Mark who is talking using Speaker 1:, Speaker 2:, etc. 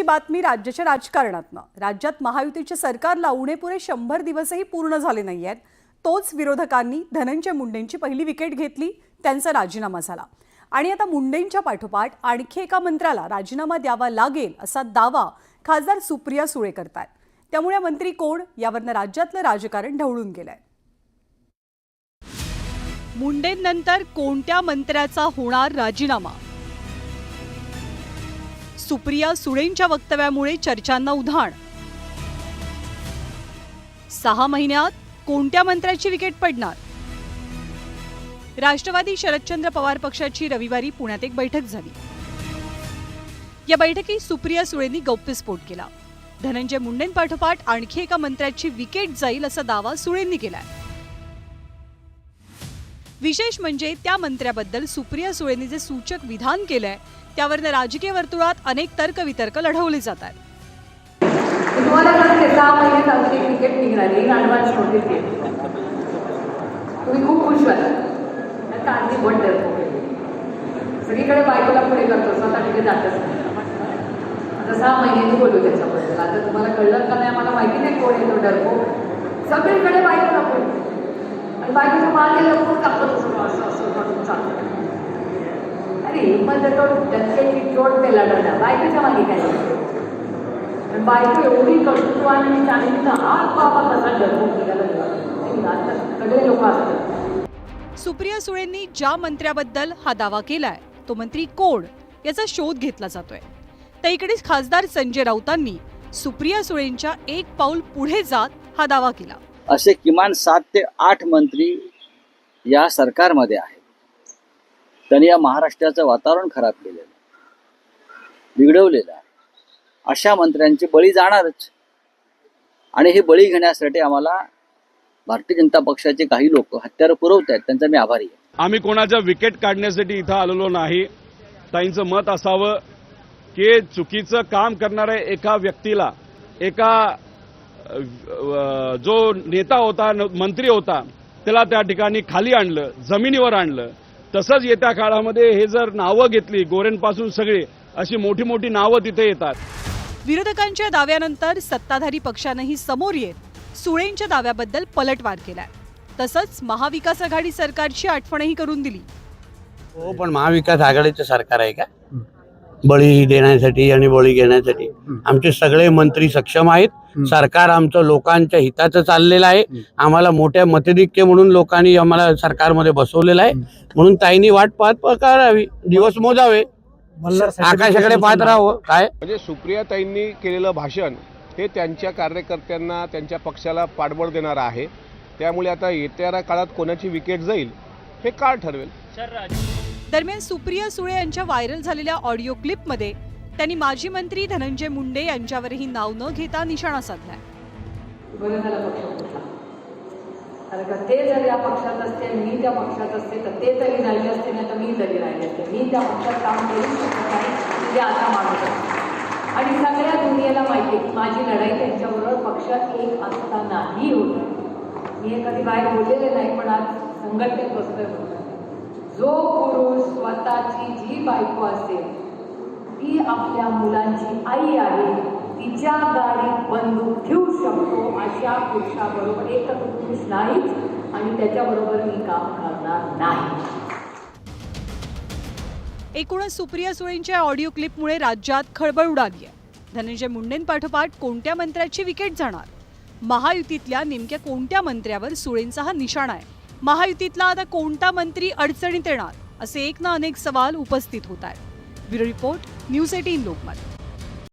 Speaker 1: बातमी राज्याच्या राजकारणातनं। राज्यात महायुतीचे सरकारला उणेपुरे 100 दिवसही पूर्ण झाले नाहीयेत। तोच विरोधकांनी धनंजय मुंडेंची पहिली विकेट घेतली, त्यांचा राजीनामा झाला आणि आता मुंडेंच्या पाठोपाठ आणखी एका मंत्र्याला राजीनामा द्यावा लागेल असा दावा खासदार सुप्रिया सुळे करतात। त्यामुळे मंत्री कोण यावरनं राज्यातलं राजकारण ढवळून गेलंय। मुंडेंनंतर कोणत्या मंत्र्याचा होणार राजीनामा? सुप्रिया सुळेंच्या वक्तव्यामुळे चर्चांना उधाण। 6 महिन्यात कोणत्या मंत्र्याची विकेट पडणार? राष्ट्रवादी शरदचंद्र पवार पक्षाची रविवारी पुण्यात एक बैठक झाली। या बैठकीत सुप्रिया सुळेंनी गौप्यस्फोट केला। धनंजय मुंडेंपाठोपाठ आणखी एका मंत्र्याची विकेट जाईल असा दावा सुळेंनी केलाय। विशेष म्हणजे त्या मंत्र्याबद्दल सुप्रिया सुळेंनी जे सूचक विधान केलंय त्यावरनं राजकीय वर्तुळात अनेक तर्कवितर्क लढवले जात आहेत।
Speaker 2: तुम्हाला कळते 6 महिन्यात आमची क्रिकेट निघाली ॲडव्हान्स नोटीस घेतली। तुम्ही खूप खुश व्हाल। आता आधी बोट डरतो सगळीकडे बायकोला पुढे करतो, स्वतः तिथे जातच नाही। आता 6 महिन्यांनी बोलू त्याच्याबद्दल। आता तुम्हाला कळलं का नाही मला माहिती नाही कोण येतो डरतो। सगळीकडे बायकोला पुढे आणि बायकोचं मागे लपून टाकत असं म्हणून चालतं। अरे हिंमत तो डक्क्याची चोट ते लढवला बायकोच्या मागे काय बायको एवढी कर्तृत्वान आणि चांगली हात बाबा कसा डरवून निघाला सगळे लोक असतात।
Speaker 1: सुप्रिया सुळेंनी ज्या मंत्र्याबद्दल हा दावा केलाय तो मंत्री कोण याचा शोध घेतला जातोय। तर इकडेच खासदार संजय राऊतांनी सुप्रिया सुळेंच्या एक पाऊल पुढे जात हा दावा केला।
Speaker 3: असे किमान 7 ते 8 मंत्री या सरकारमध्ये आहेत। त्यांनी या महाराष्ट्राचं वातावरण खराब केलेलं, बिघडवलेलं आहे। अशा मंत्र्यांची बळी जाणारच आणि हे बळी घेण्यासाठी आम्हाला भारतीय जनता पक्षाचे काही लोक हत्यारं पुरवत आहेत, त्यांचा मी आभारी आहे।
Speaker 4: आम्ही कोणाच्या विकेट काढण्यासाठी इथं आलेलो नाही। ताईंचं मत असावं की चुकीचं काम करणाऱ्या एका व्यक्तीला, एका जो नेता होता, मंत्री होता, त्याला त्या ठिकाणी खाली आणलं, जमिनीवर आणलं। तसंच येत्या काळामध्ये हे जर नावं घेतली गोरेंपासून सगळे अशी मोठी मोठी नावं तिथे येतात।
Speaker 1: विरोधकांच्या दाव्यानंतर सत्ताधारी पक्षानेही समोर येत सुळेंच्या दाव्याबद्दल पलटवार केलाय। तसंच महाविकास आघाडी सरकारची आठवणही करून दिली।
Speaker 5: हो, पण महाविकास आघाडीचं सरकार आहे का बळी देण्यासाठी आणि बळी घेण्यासाठी? आमचे सगळे मंत्री सक्षम आहेत। सरकार आमचं लोकांच्या हिताचं चाललेलं आहे। आम्हाला मोठ्या मतधिक्य म्हणून लोकांनी आम्हाला सरकारमध्ये बसवलेलं आहे। म्हणून ताईंनी वाट पाहत करावी, दिवस मोजावे, आकाशाकडे पाहत राहावं। काय
Speaker 6: म्हणजे सुप्रियाताईंनी केलेलं भाषण हे त्यांच्या कार्यकर्त्यांना, त्यांच्या पक्षाला पाठबळ देणार आहे। त्यामुळे आता येत्या काळात कोणाची विकेट जाईल हे काळ ठरवेल।
Speaker 1: दरम्यान सुप्रिया सुळे यांच्या व्हायरल झालेल्या ऑडिओ क्लिपमध्ये त्यांनी माजी मंत्री धनंजय मुंडे यांच्यावरही नाव न घेता निशाणा साधलाय।
Speaker 2: बरं झालं पक्ष फुटला, कारण का ते जर या पक्षात असते आणि मी त्या पक्षात असते तर ते तरी राहिले असते, नाही तर मी तरी राहिले असते। मी त्या पक्षात काम करू शकत नाही, ते आता मानत असते। आणि सगळ्या दुनियेला माहिती आहे माझी लढाई त्यांच्याबरोबर पक्ष एक असतानाही होती। मी हे कधी बाहेर बोललेले नाही, पण आज संघटनेत बसलोय म्हणून जो पुरुष स्वतःची जी बायको असेल ती आपल्या मुलांची आई आहे, तिच्या गाडीत बंदूक ठेवू शकतो, अशा पुरुषाबरोबर एक पुरुष नाहीच आणि त्याच्याबरोबर मी काम करणार नाही।
Speaker 1: एकूणच सुप्रिया सुळेंच्या ऑडिओ क्लिपमुळे राज्यात खळबळ उडाली आहे। धनंजय मुंडेंपाठोपाठ कोणत्या मंत्र्याची विकेट जाणार? महायुतीतल्या नेमक्या कोणत्या मंत्र्यावर सुळेंचा हा निशाणा आहे? महायुतीतला आता कोणता मंत्री अडचणीत येणार? असे एक ना अनेक सवाल उपस्थित होत आहेत। Bureau report, news 18 Lokmat.